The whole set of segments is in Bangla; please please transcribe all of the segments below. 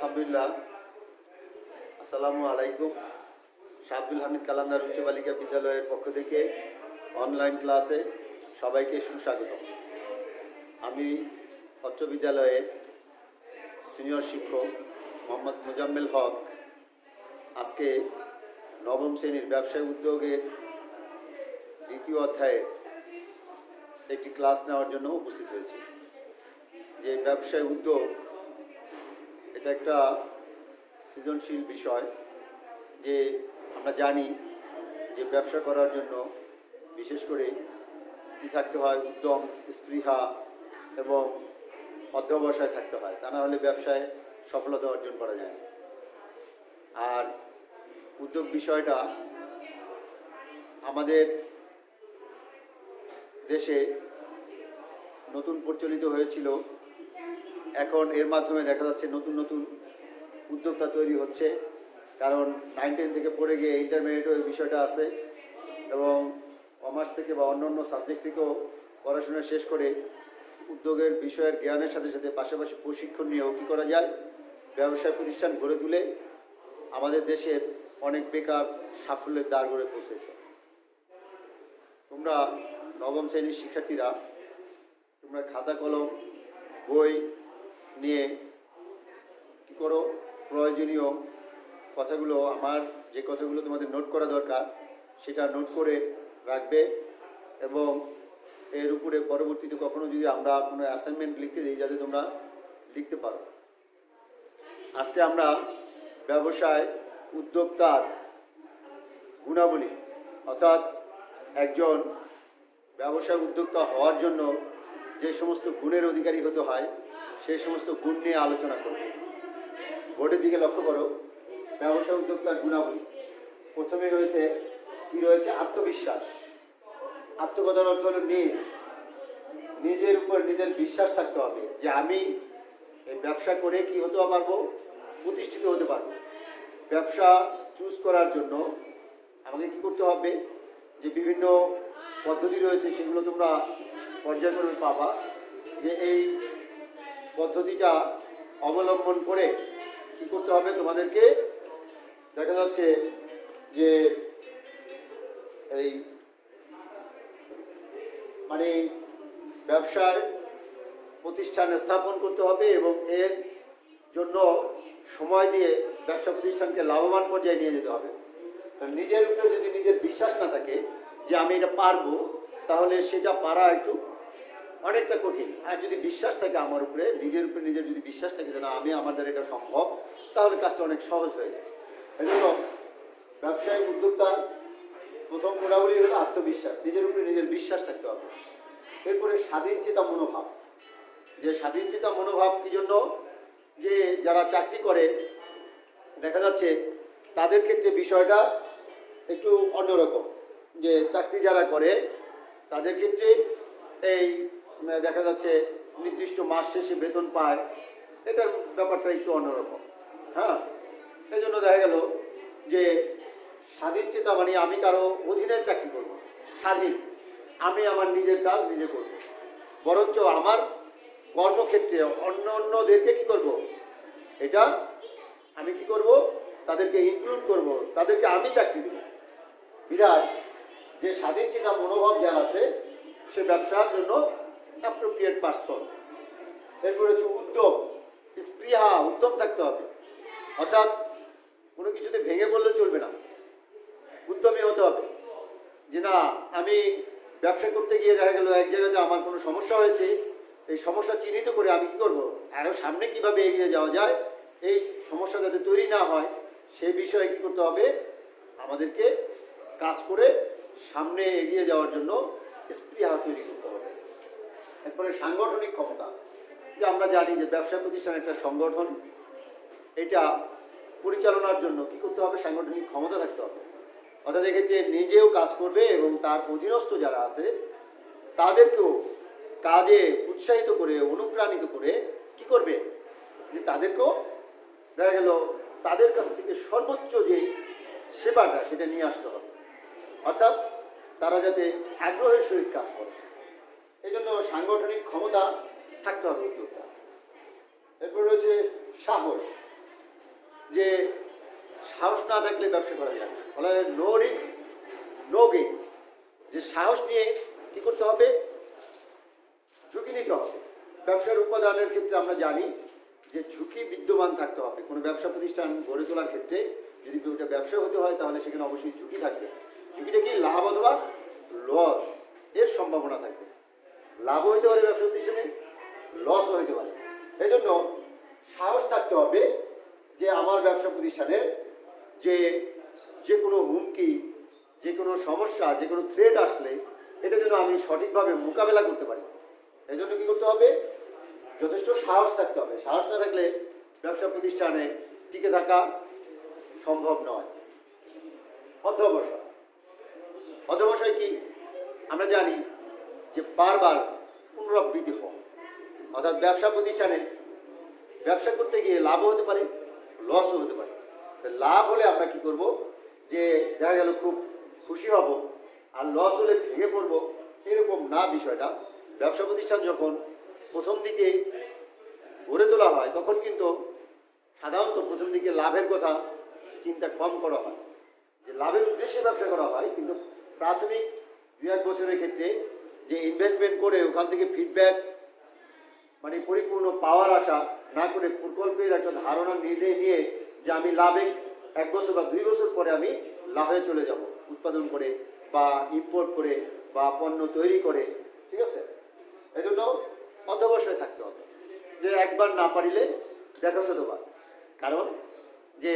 আলহামদুলিল্লাহ। আসসালামু আলাইকুম। শাহ হামিদ কালান্দার উচ্চ বালিকা বিদ্যালয়ের পক্ষ থেকে অনলাইন ক্লাসে সবাইকে সুস্বাগত। আমি অত্র বিদ্যালয়ের সিনিয়র শিক্ষক মোহাম্মদ মোজাম্মেল হক আজকে নবম শ্রেণীর ব্যবসায় উদ্যোগের দ্বিতীয় অধ্যায়ে একটি ক্লাস নেওয়ার জন্য উপস্থিত হয়েছি। যে ব্যবসায় উদ্যোগ এটা একটা সৃজনশীল বিষয়। যে আমরা জানি যে ব্যবসা করার জন্য বিশেষ করে কী থাকতে হয়, উদ্যম, স্পৃহা এবং অধ্যবসায় থাকতে হয়। তা না হলে ব্যবসায় সফলতা অর্জন করা যায়। আর উদ্যোগ বিষয়টা আমাদের দেশে নতুন প্রচলিত হয়েছিল। এখন এর মাধ্যমে দেখা যাচ্ছে নতুন নতুন উদ্যোক্তা তৈরি হচ্ছে। কারণ 9-10 থেকে পড়ে গিয়ে ইন্টারমিডিয়েটও এই বিষয়টা আছে এবং কমার্স থেকে বা অন্য সাবজেক্ট থেকেও পড়াশোনা শেষ করে উদ্যোগের বিষয়ের জ্ঞানের সাথে সাথে পাশাপাশি প্রশিক্ষণ নিয়েও কী করা যায়, ব্যবসায় প্রতিষ্ঠান গড়ে তুলে আমাদের দেশের অনেক বেকার সাফল্যের দ্বার গড়ে পৌঁছেছে। তোমরা নবম শ্রেণীর শিক্ষার্থীরা তোমরা খাতা কলম বই নিয়ে কী করো, প্রয়োজনীয় কথাগুলো, আমার যে কথাগুলো তোমাদের নোট করা দরকার সেটা নোট করে রাখবে এবং এর উপরে পরবর্তীতে কখনো যদি আমরা কোনো অ্যাসাইনমেন্ট লিখতে দিই যাতে তোমরা লিখতে পারো। আজকে আমরা ব্যবসায় উদ্যোক্তার গুণাবলী অর্থাৎ একজন ব্যবসায় উদ্যোক্তা হওয়ার জন্য যে সমস্ত গুণের অধিকারী হতে হয় সেই সমস্ত গুণ নিয়ে আলোচনা করব। বোর্ডের দিকে লক্ষ্য করো, ব্যবসা উদ্যোক্তার গুণাবলী। প্রথমে হয়েছে কি রয়েছে, আত্মবিশ্বাস। আত্মকথার অর্থ হলো নিজের উপর নিজের বিশ্বাস থাকতে হবে যে আমি এই ব্যবসা করে কি হতে পারবো, প্রতিষ্ঠিত হতে পারবো। ব্যবসা চুজ করার জন্য আমাকে কি করতে হবে, যে বিভিন্ন পদ্ধতি রয়েছে সেগুলো তোমরা পর্যায়ক্রমে পাবা। যে এই পদ্ধতিটা অবলম্বন করে কী করতে হবে তোমাদেরকে, দেখা যাচ্ছে যে এই মানে ব্যবসায় প্রতিষ্ঠান স্থাপন করতে হবে এবং এর জন্য সময় দিয়ে ব্যবসা প্রতিষ্ঠানকে লাভবান পর্যায়ে নিয়ে যেতে হবে। নিজের উপরে যদি নিজের বিশ্বাস না থাকে যে আমি এটা পারবো, তাহলে সেটা পারা একটু অনেকটা কঠিন। আর যদি বিশ্বাস থাকে আমার উপরে, নিজের উপরে নিজের যদি বিশ্বাস থাকে যে না আমি আমার দ্বারা এটা সম্ভব, তাহলে কাজটা অনেক সহজ হয়ে যায়। এই জন্য ব্যবসায়িক উদ্যোক্তার প্রথম গুণাবলী হলো আত্মবিশ্বাস, নিজের উপরে নিজের বিশ্বাস থাকতে হবে। এরপরে স্বাধীনচেতা মনোভাব। যে স্বাধীনচেতা মনোভাব কী জন্য, যে যারা চাকরি করে দেখা যাচ্ছে তাদের ক্ষেত্রে বিষয়টা একটু অন্যরকম। যে চাকরি যারা করে তাদের ক্ষেত্রে এই দেখা যাচ্ছে নির্দিষ্ট মাস শেষে বেতন পায়, এটার ব্যাপারটা একটু অন্যরকম। হ্যাঁ, এই জন্য দেখা গেল যে স্বাধীনচেতা মানে আমি কারো অধীনে চাকরি করব, স্বাধীন, আমি আমার নিজের কাজ নিজে করব। বরঞ্চ আমার কর্মক্ষেত্রে অন্যদেরকে কী করব, এটা আমি কি করব, তাদেরকে ইনক্লুড করব, তাদেরকে আমি চাকরি দেব। বিরাট যে স্বাধীনচেতা মনোভাব যার আছে সে ব্যবসার জন্য অ্যাপ্রোপ্রিয়েট পার্সন। এরপর হচ্ছে উদ্যোগ, স্পৃহা, উদ্যম থাকতে হবে। অর্থাৎ কোনো কিছুতে ভেঙে পড়লে চলবে না, উদ্যমী হতে হবে। যে না আমি ব্যবসা করতে গিয়ে দেখা গেল এক জায়গাতে আমার কোনো সমস্যা হয়েছে, এই সমস্যা চিহ্নিত করে আমি কী করবো, আরও সামনে কীভাবে এগিয়ে যাওয়া যায়, এই সমস্যা যাতে তৈরি না হয় সেই বিষয়ে কী করতে হবে, আমাদেরকে কাজ করে সামনে এগিয়ে যাওয়ার জন্য স্পৃহা তৈরি করতে হবে। এরপরে সাংগঠনিক ক্ষমতা। যে আমরা জানি যে ব্যবসা প্রতিষ্ঠান একটা সংগঠন, এটা পরিচালনার জন্য কী করতে হবে, সাংগঠনিক ক্ষমতা থাকতে হবে। অর্থাৎ এক্ষেত্রে নিজেও কাজ করবে এবং তার অধীনস্থ যারা আছে তাদেরকেও কাজে উৎসাহিত করে অনুপ্রাণিত করে কি করবে, যে তাদেরকেও দেখা গেল তাদের কাছ থেকে সর্বোচ্চ যে সেবাটা সেটা নিয়ে আসতে হবে। অর্থাৎ তারা যাতে আগ্রহের সহিত কাজ করে, এই জন্য সাংগঠনিক ক্ষমতা থাকতে হবে উদ্যোক্তা। এরপর রয়েছে সাহস। যে সাহস না থাকলে ব্যবসা করা যায় না, বলা যায় নো রিস্ক নো গেইন। যে সাহস নিয়ে কী করতে হবে, ঝুঁকি নিতে হবে। ব্যবসার উপাদানের ক্ষেত্রে আমরা জানি যে ঝুঁকি বিদ্যমান থাকতে হবে। কোনো ব্যবসা প্রতিষ্ঠান গড়ে তোলার ক্ষেত্রে যদি ওটা ব্যবসা হতে হয় তাহলে সেখানে অবশ্যই ঝুঁকি থাকবে। ঝুঁকিটা কি, লাভ অথবা লস এর সম্ভাবনা থাকবে। লাভও হইতে পারে ব্যবসা প্রতিষ্ঠানে, লসও হইতে পারে। এই জন্য সাহস থাকতে হবে যে আমার ব্যবসা প্রতিষ্ঠানের যে কোনো হুমকি, যে কোনো সমস্যা, যে কোনো থ্রেট আসলে এটা যেন আমি সঠিকভাবে মোকাবেলা করতে পারি। এই জন্য কী করতে হবে, যথেষ্ট সাহস থাকতে হবে। সাহস না থাকলে ব্যবসা প্রতিষ্ঠানে টিকে থাকা সম্ভব নয়। অধ্যবসায়। অধ্যবসায় কি, আমরা জানি যে বারবার পুনরাবৃত্তি হওয়া, অর্থাৎ ব্যবসা প্রতিষ্ঠানে ব্যবসা করতে গিয়ে লাভও হতে পারে, লসও হতে পারে। লাভ হলে আমরা কি করব, যে দেখা গেল খুব খুশি হব, আর লস হলে ভেঙে পড়বো, এরকম না বিষয়টা। ব্যবসা প্রতিষ্ঠান যখন প্রথম দিকে গড়ে তোলা হয় তখন কিন্তু সাধারণত প্রথম দিকে লাভের কথা চিন্তা কম করা হয়, যে লাভের উদ্দেশ্যে ব্যবসা করা হয়। কিন্তু প্রাথমিক 2-1 বছরের ক্ষেত্রে যে ইনভেস্টমেন্ট করে ওখান থেকে ফিডব্যাক মানে পরিপূর্ণ পাওয়ার আশা না করে প্রকল্পের একটা ধারণা নিয়ে যে আমি লাভে 1 বছর বা 2 বছর পরে আমি লাভে চলে যাব, উৎপাদন করে বা ইম্পোর্ট করে বা পণ্য তৈরি করে, ঠিক আছে। এই জন্য অধ্যবসায় থাকতে হবে, যে একবার না পারিলে দেখা শতবার। কারণ যে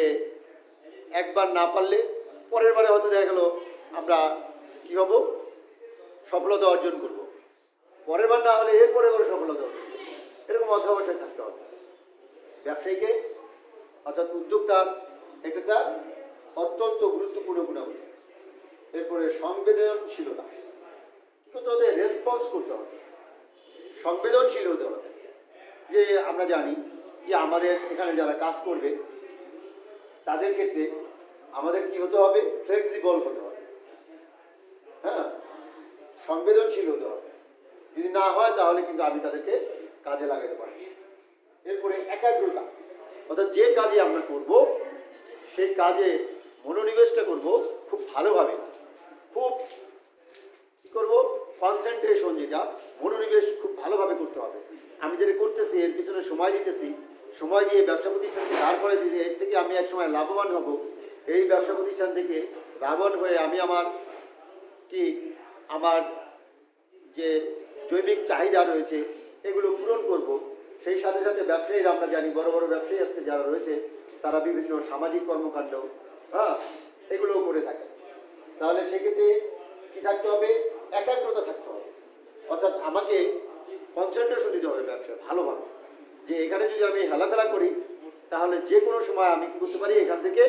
একবার না পারলে পরের বারে হয়তো দেখা গেল আমরা কি হব, সফলতা অর্জন করব, পরের বার না হলে এর পরের বার সফলতা অর্জন করব। এরকম অধ্যবসায় থাকতে হবে ব্যবসায়ীকে, অর্থাৎ উদ্যোক্তার একটা অত্যন্ত গুরুত্বপূর্ণ গুণাবলী। এরপরে সংবেদনশীলতা, কী করতে হবে, রেসপন্স করতে হবে, সংবেদনশীল হতে হবে। যে আমরা জানি যে আমাদের এখানে যারা কাজ করবে তাদের ক্ষেত্রে আমাদের কি হতে হবে, ফ্লেক্সিবল হতে হবে, হ্যাঁ, সংবেদনশীল হতে হবে। যদি না হয় তাহলে কিন্তু আমি তাদেরকে কাজে লাগাতে পারি। এরপরে একাগ্রতা, অর্থাৎ যে কাজে আমরা করব সেই কাজে মনোনিবেশটা করব খুব ভালোভাবে, খুব কী করবো, কনসেন্ট্রেশন, যেটা মনোনিবেশ খুব ভালোভাবে করতে হবে। আমি যেটা করতেছি এর পিছনে সময় দিতেছি, সময় দিয়ে ব্যবসা প্রতিষ্ঠানকে দাঁড় করে দিয়ে এর থেকে আমি এক সময় লাভবান হব। এই ব্যবসা প্রতিষ্ঠান থেকে লাভবান হয়ে আমি আমার যে জৈবিক চাহিদা রয়েছে এগুলো পূরণ করব। সেই সাথে সাথে ব্যবসায়ীরা, আমরা জানি বড় বড় ব্যবসায়ী আজকে যারা রয়েছে তারা বিভিন্ন সামাজিক কর্মকাণ্ড, এগুলোও করে থাকে। তাহলে সেক্ষেত্রে কী থাকতে হবে, একাগ্রতা থাকতে হবে। অর্থাৎ আমাকে কনসেন্ট্রেশন দিতে হবে ব্যবসায় ভালোভাবে, যে এখানে যদি আমি হেলাফেলা করি তাহলে যে কোনো সময় আমি কী করতে পারি, এখান থেকে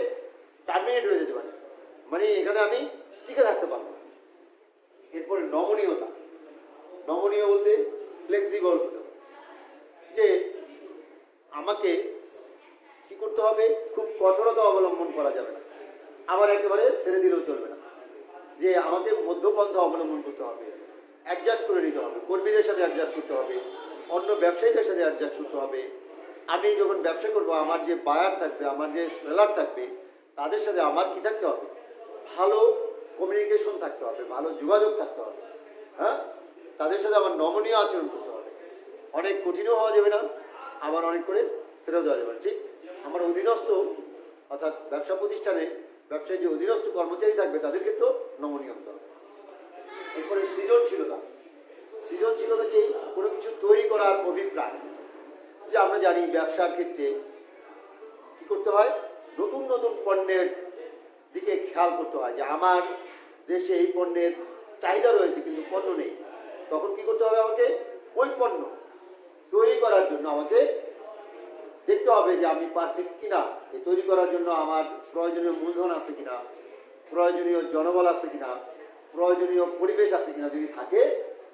টার্মিনেট হয়ে যেতে পারি, মানে এখানে আমি টিকে থাকতে পারবো। এরপরে নমনীয়তা। নমনীয় বলতে ফ্লেক্সিবল হতে হবে, যে আমাকে কী করতে হবে, খুব কঠোরতা অবলম্বন করা যাবে না, আবার একেবারে ছেড়ে দিলেও চলবে না। যে আমাকে মধ্যপন্থা অবলম্বন করতে হবে, অ্যাডজাস্ট করে নিতে হবে, কর্মীদের সাথে অ্যাডজাস্ট করতে হবে, অন্য ব্যবসায়ীদের সাথে অ্যাডজাস্ট করতে হবে। আমি যখন ব্যবসা করবো আমার যে বায়ার থাকবে, আমার যে সেলার থাকবে, তাদের সাথে আমার কী থাকতে হবে, ভালো কমিউনিকেশন থাকতে হবে, ভালো যোগাযোগ থাকতে হবে, হ্যাঁ। তাদের সাথে আমার নমনীয় আচরণ করতে হবে, অনেক কঠিনও হওয়া যাবে না, আবার অনেক করে ছেড়েও দেওয়া যাবে না। ঠিক আমার অধীনস্থ, অর্থাৎ ব্যবসা প্রতিষ্ঠানে ব্যবসায় যে অধীনস্থ কর্মচারী থাকবে তাদের ক্ষেত্রেও নমনীয় হতে হবে। এরপরে সৃজনশীলতা। সৃজনশীলতা যে কোনো কিছু তৈরি করার অভিপ্রায়, যে আমরা জানি ব্যবসার ক্ষেত্রে কী করতে হয়, নতুন নতুন পণ্যের দিকে খেয়াল করতে হয়, যে আমার দেশে এই পণ্যের চাহিদা রয়েছে কিন্তু পণ্য নেই, তখন কী করতে হবে, আমাকে ওই পণ্য তৈরি করার জন্য আমাকে দেখতে হবে যে আমি পারফেক্ট কিনা, এই তৈরি করার জন্য আমার প্রয়োজনীয় মূলধন আছে কিনা, প্রয়োজনীয় জনবল আছে কিনা, প্রয়োজনীয় পরিবেশ আছে কিনা। যদি থাকে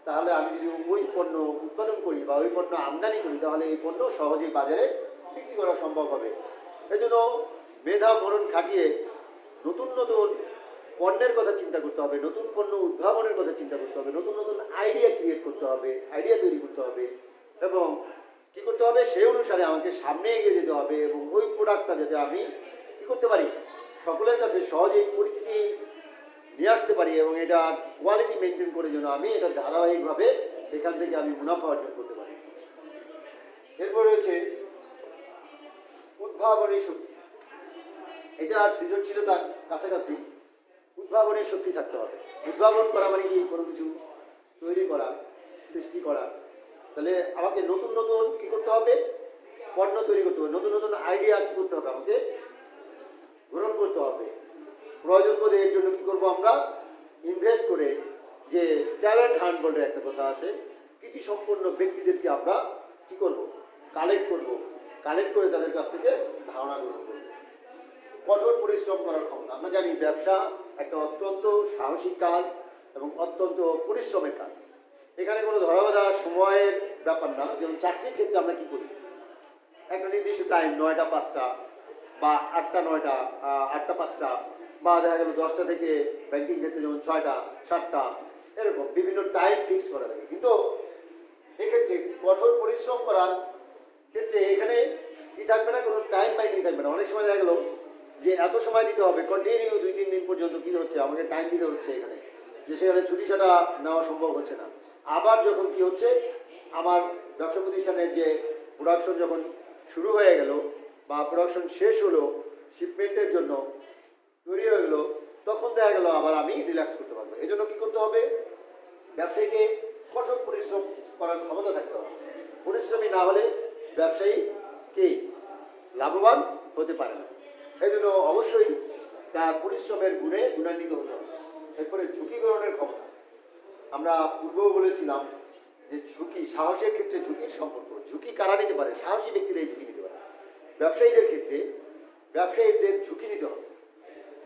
তাহলে আমি যদি ওই পণ্য উৎপাদন করি বা ওই পণ্য আমদানি করি তাহলে এই পণ্য সহজেই বাজারে বিক্রি করা সম্ভব হবে। এই জন্য মেধা মনন খাটিয়ে নতুন নতুন পণ্যের কথা চিন্তা করতে হবে, নতুন পণ্য উদ্ভাবনের কথা চিন্তা করতে হবে, নতুন নতুন আইডিয়া ক্রিয়েট করতে হবে, আইডিয়া তৈরি করতে হবে এবং কী করতে হবে, সেই অনুসারে আমাকে সামনে এগিয়ে যেতে হবে এবং ওই প্রোডাক্টটা যাতে আমি কী করতে পারি, সকলের কাছে সহজেই পরিচিতি নিয়ে আসতে পারি এবং এটা কোয়ালিটি মেনটেন করে যেন আমি এটা ধারাবাহিকভাবে এখান থেকে আমি মুনাফা অর্জন করতে পারি। এরপর রয়েছে উদ্ভাবনী শক্তি। এটা সৃজনশীলতার কাছাকাছি উদ্ভাবনের শক্তি থাকতে হবে। উদ্ভাবন করা মানে কি, কোনো কিছু তৈরি করা, সৃষ্টি করা। তাহলে আমাকে নতুন নতুন কী করতে হবে, পণ্য তৈরি করতে হবে, নতুন নতুন আইডিয়া কী করতে হবে, আমাকে গ্রহণ করতে হবে। প্রয়োজন বোধে এর জন্য কী করবো, আমরা ইনভেস্ট করে, যে ট্যালেন্ট হান্ট বলে একটা কথা আছে, কৃতি সম্পন্ন ব্যক্তিদেরকে আমরা কী করব, কালেক্ট করব, কালেক্ট করে তাদের কাছ থেকে ধারণা গ্রহণ করব। কঠোর পরিশ্রম করার ক্ষমতা। আমরা জানি ব্যবসা একটা অত্যন্ত সাহসিক কাজ এবং অত্যন্ত পরিশ্রমের কাজ। এখানে কোনো ধরাবাধা সময়ের ব্যাপার না। যেমন চাকরির ক্ষেত্রে আমরা কী করি, একটা নির্দিষ্ট টাইম 9টা 5টা বা 8টা 9টা 8টা 5টা, বা দেখা গেল 10টা থেকে ব্যাংকিং ক্ষেত্রে যেমন 6টা 7টা, এরকম বিভিন্ন টাইম ফিক্সড করা থাকে। কিন্তু এক্ষেত্রে কঠোর পরিশ্রম করার ক্ষেত্রে এখানে কী থাকবে না, কোনো টাইম বাইন্ডিং থাকবে না। অনেক সময় দেখা গেলো যে এত সময় দিতে হবে, কন্টিনিউ 2-3 দিন পর্যন্ত কী হচ্ছে, আমাকে টাইম দিতে হচ্ছে এখানে, যে সেখানে ছুটি ছাটা নেওয়া সম্ভব হচ্ছে না। আবার যখন কি হচ্ছে, আমার ব্যবসা প্রতিষ্ঠানের যে প্রোডাকশন যখন শুরু হয়ে গেল বা প্রোডাকশন শেষ হলো, শিপমেন্টের জন্য তৈরি হয়ে গেলো, তখন দেখা গেলো আবার আমি রিল্যাক্স করতে পারবো। এই জন্য কী করতে হবে, ব্যবসায়ীকে কঠোর পরিশ্রম করার ক্ষমতা থাকতে হবে। পরিশ্রমী না হলে ব্যবসায়ী কি লাভবান হতে পারে না। এই জন্য অবশ্যই তার পরিশ্রমের গুণে গুণান্বিত হতে হবে। এরপরে ঝুঁকি গ্রহণের ক্ষমতা। আমরা পূর্বেও বলেছিলাম যে ঝুঁকি, সাহসের ক্ষেত্রে ঝুঁকির সম্পর্ক। ঝুঁকি কারা নিতে পারে, সাহসী ব্যক্তিরাই ঝুঁকি নিতে পারে। ব্যবসায়ীদের ক্ষেত্রে ব্যবসায়ীদের ঝুঁকি নিতে হবে।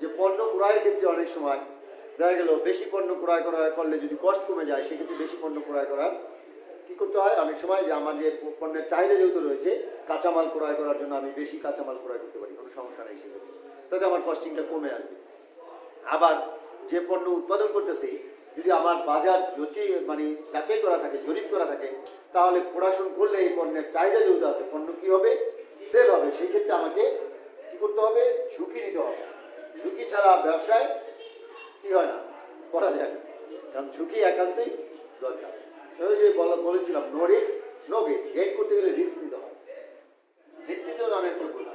যে পণ্য ক্রয়ের ক্ষেত্রে অনেক সময় দেখা গেল বেশি পণ্য ক্রয় করলে যদি কষ্ট কমে যায়, সেক্ষেত্রে বেশি পণ্য ক্রয় করার কী করতে হয়, অনেক সময় যে আমার যে পণ্যের চাহিদা যেহেতু রয়েছে, কাঁচামাল ক্রয় করার জন্য আমি বেশি কাঁচামাল ক্রয় করতে পারি, কোনো সমস্যা নেই, সেক্ষেত্রে তাতে আমার কস্টিংটা কমে আসবে। আবার যে পণ্য উৎপাদন করতেছি, যদি আমার বাজার যাচাই করা থাকে, জরিপ করা থাকে, তাহলে প্রোডাকশন করলে এই পণ্যের চাহিদা যেহেতু আছে, পণ্য কী হবে, সেল হবে। সেই ক্ষেত্রে আমাকে কী করতে হবে, ঝুঁকি নিতে হবে। ঝুঁকি ছাড়া ব্যবসায় কী হয় না, করা যায় না, কারণ ঝুঁকি একান্তই দরকার। ওই যে বলেছিলাম, no risk no gain. Gain করতে গেলে রিস্ক নিতে হবে। নেতৃত্ব দানের যোগ্যতা।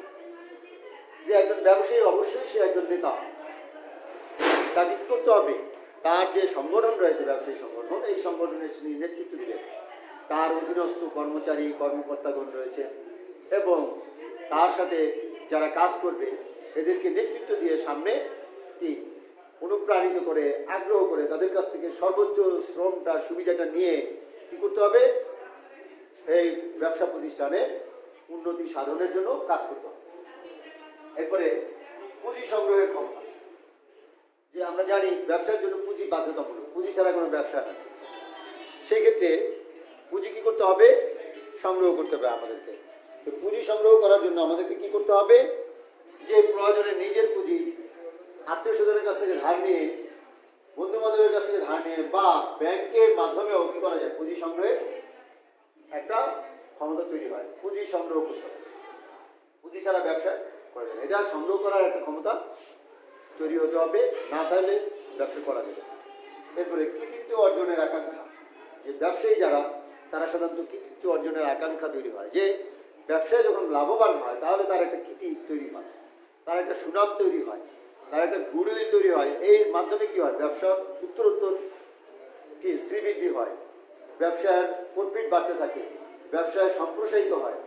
যে একজন ব্যবসায়ী অবশ্যই সে একজন নেতা, তাকে কী করতে হবে, তার যে সংগঠন রয়েছে, ব্যবসায়ী সংগঠন, এই সংগঠনের তিনি নেতৃত্ব দিবেন। তার অধীনস্থ কর্মচারী কর্মকর্তাগণ রয়েছে এবং তার সাথে যারা কাজ করবে, এদেরকে নেতৃত্ব দিয়ে সামনে কি অনুপ্রাণিত করে, আগ্রহ করে, তাদের কাছ থেকে সর্বোচ্চ শ্রমটা, সুবিধাটা নিয়ে কী করতে হবে, এই ব্যবসা প্রতিষ্ঠানের উন্নতি সাধনের জন্য কাজ করতে হবে। এরপরে পুঁজি সংগ্রহের ক্ষমতা। যে আমরা জানি ব্যবসার জন্য পুঁজি বাধ্যতামূলক, পুঁজি ছাড়া কোনো ব্যবসা নেই। সেই ক্ষেত্রে পুঁজি কী করতে হবে, সংগ্রহ করতে হবে আমাদেরকে। তো পুঁজি সংগ্রহ করার জন্য আমাদেরকে কী করতে হবে, যে প্রয়োজনে নিজের পুঁজি আত্মীয় স্বজনের কাছ থেকে ধার নিয়ে, বন্ধু বান্ধবের কাছ থেকে ধার নিয়ে, বা ব্যাংকের মাধ্যমেও কী করা যায়, পুঁজি সংগ্রহের একটা ক্ষমতা তৈরি হয়। পুঁজি সংগ্রহ করতে হবে, পুঁজি ছাড়া ব্যবসা করা যায়। এটা সংগ্রহ করার একটা ক্ষমতা তৈরি হতে হবে, না থাকলে ব্যবসা করা যাবে। এরপরে কৃতিত্ব অর্জনের আকাঙ্ক্ষা। যে ব্যবসায়ী যারা, তারা সাধারণত কৃতিত্ব অর্জনের আকাঙ্ক্ষা তৈরি হয়। যে ব্যবসায় যখন লাভবান হয়, তাহলে তার একটা কৃতি তৈরি হয়, তার একটা সুনাম তৈরি হয়, তার একটা গুডউইল তৈরি হয়। এর মাধ্যমে কী হয়, ব্যবসার উত্তরোত্তর কি শ্রীবৃদ্ধি হয়, ব্যবসার প্রফিট বাড়তে থাকে, ব্যবসায় সম্প্রসারিত হয়।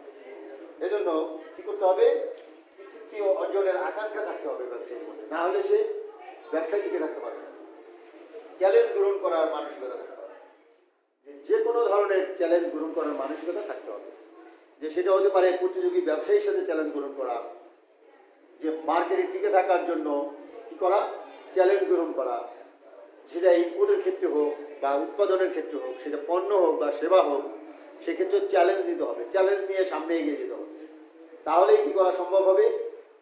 এজন্য কী করতে হবে, কৃতিত্ব অর্জনের আকাঙ্ক্ষা থাকতে হবে ব্যবসায়ীর মধ্যে, না হলে সে ব্যবসায় টিকে থাকতে পারবে না। চ্যালেঞ্জ গ্রহণ করার মানসিকতা থাকতে হবে। যে কোনো ধরনের চ্যালেঞ্জ গ্রহণ করার মানসিকতা থাকতে হবে। যে সেটা হতে পারে প্রতিযোগী ব্যবসায়ীর সাথে চ্যালেঞ্জ গ্রহণ করা, যে মার্কেটে টিকে থাকার জন্য কী করা, চ্যালেঞ্জ গ্রহণ করা। সেটা ইনপুটের ক্ষেত্রে হোক বা উৎপাদনের ক্ষেত্রে হোক, সেটা পণ্য হোক বা সেবা হোক, সেক্ষেত্রে চ্যালেঞ্জ নিতে হবে, চ্যালেঞ্জ নিয়ে সামনে এগিয়ে যেতে হবে। তাহলেই কী করা সম্ভব হবে,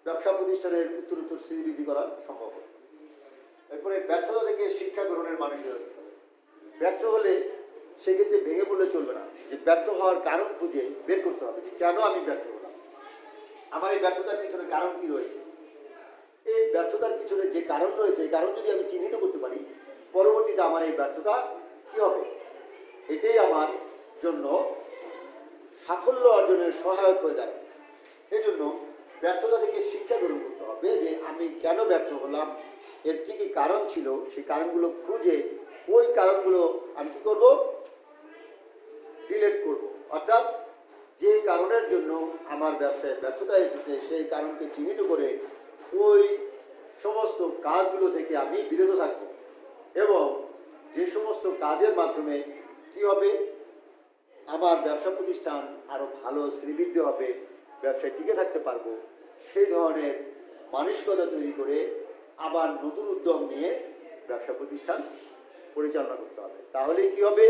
ব্যবসা প্রতিষ্ঠানের উত্তরোত্তর শ্রীবৃদ্ধি করা সম্ভব হবে। এরপরে ব্যর্থতা থেকে শিক্ষা গ্রহণের মানসিকতা। ব্যর্থ হলে সেক্ষেত্রে ভেঙে পড়লে চলবে না, যে ব্যর্থ হওয়ার কারণ খুঁজে বের করতে হবে যে কেন আমি ব্যর্থ হলাম, আমার এই ব্যর্থতার পিছনে কারণ কি রয়েছে। এই ব্যর্থতার পিছনে যে কারণ রয়েছে এই কারণ যদি আমি চিহ্নিত করতে পারি, পরবর্তীতে আমার এই ব্যর্থতা কি হবে, এটাই আমার জন্য সাফল্য অর্জনের সহায়ক হয়ে দাঁড়ায়। এই জন্য ব্যর্থতা থেকে শিক্ষা গ্রহণ করতে হবে যে আমি কেন ব্যর্থ হলাম, এর কী কী কারণ ছিল, সেই কারণগুলো খুঁজে ওই কারণগুলো আমি কী করব, ডিলিট করব। অর্থাৎ যে কারণের জন্য আমার ব্যবসায় ব্যর্থতা এসেছে সেই কারণকে চিহ্নিত করে ওই সমস্ত কাজগুলো থেকে আমি বিরত থাকব এবং যে সমস্ত কাজের মাধ্যমে কি হবে, আমার ব্যবসা প্রতিষ্ঠান আরও ভালো শ্রীবৃদ্ধি হবে, ব্যবসায় টিকে থাকতে পারবো, সেই ধরনের মানসিকতা তৈরি করে আবার নতুন উদ্যম নিয়ে ব্যবসা প্রতিষ্ঠান পরিচালনা করতে হবে। তাহলেই কি হবে,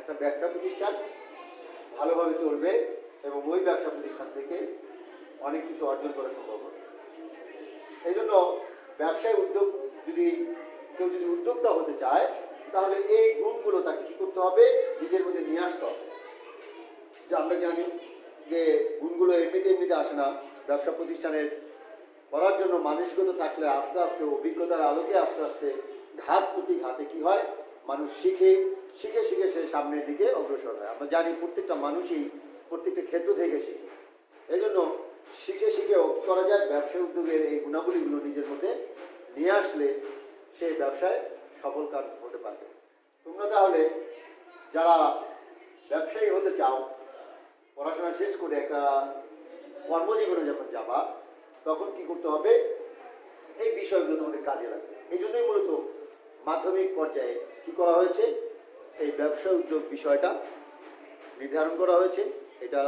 একটা ব্যবসা প্রতিষ্ঠান ভালোভাবে চলবে এবং ওই ব্যবসা প্রতিষ্ঠান থেকে অনেক কিছু অর্জন করা সম্ভব হবে। এই জন্য ব্যবসায় কেউ যদি উদ্যোক্তা হতে চায় তাহলে এই গুণগুলো তাকে কী করতে হবে, নিজের মধ্যে নিয়ে আসতে হবে। যে আমরা জানি যে গুণগুলো এমনিতে আসে না, ব্যবসা প্রতিষ্ঠানের করার জন্য মানসিকতা থাকলে আস্তে আস্তে অভিজ্ঞতার আলোকে আস্তে আস্তে ঘাত প্রতি ঘাতে কী হয়, মানুষ শিখে সে সামনের দিকে অগ্রসর হয়। আমরা জানি প্রত্যেকটা মানুষই প্রত্যেকটা ক্ষেত্র থেকে শিখে। এই জন্য শিখেও কী করা যায়, ব্যবসা উদ্যোগের এই গুণাবলীগুলো নিজের মধ্যে নিয়ে আসলে সেই ব্যবসায় সফল কাজ হতে পারবে। তোমরা তাহলে যারা ব্যবসায়ী হতে চাও, পড়াশোনা শেষ করে একটা কর্মজীবনে যখন যাবা তখন কি করতে হবে, এই বিষয়গুলো তোমাদের কাজে লাগবে। এই জন্যই মূলত মাধ্যমিক পর্যায়ে কি করা হয়েছে, এই ব্যবসা উদ্যোগ বিষয়টা নির্ধারণ করা হয়েছে, এটা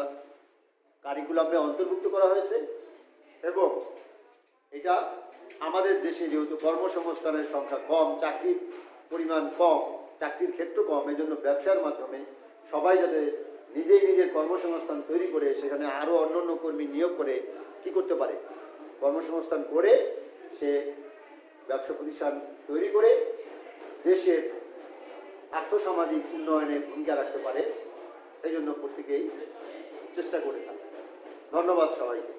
কারিকুলামে অন্তর্ভুক্ত করা হয়েছে এবং এটা আমাদের দেশে যেহেতু কর্মসংস্থানের সংখ্যা কম, চাকরির পরিমাণ কম, চাকরির ক্ষেত্র কম, এই জন্য ব্যবসার মাধ্যমে সবাই যাতে নিজের কর্মসংস্থান তৈরি করে সেখানে আরও অন্যান্য কর্মী নিয়োগ করে কি করতে পারে, কর্মসংস্থান করে সে ব্যবসা প্রতিষ্ঠান তৈরি করে দেশের আর্থসামাজিক উন্নয়নে ভূমিকা রাখতে পারে। এই জন্য প্রত্যেকেই চেষ্টা করে থাকে। ধন্যবাদ সবাইকে।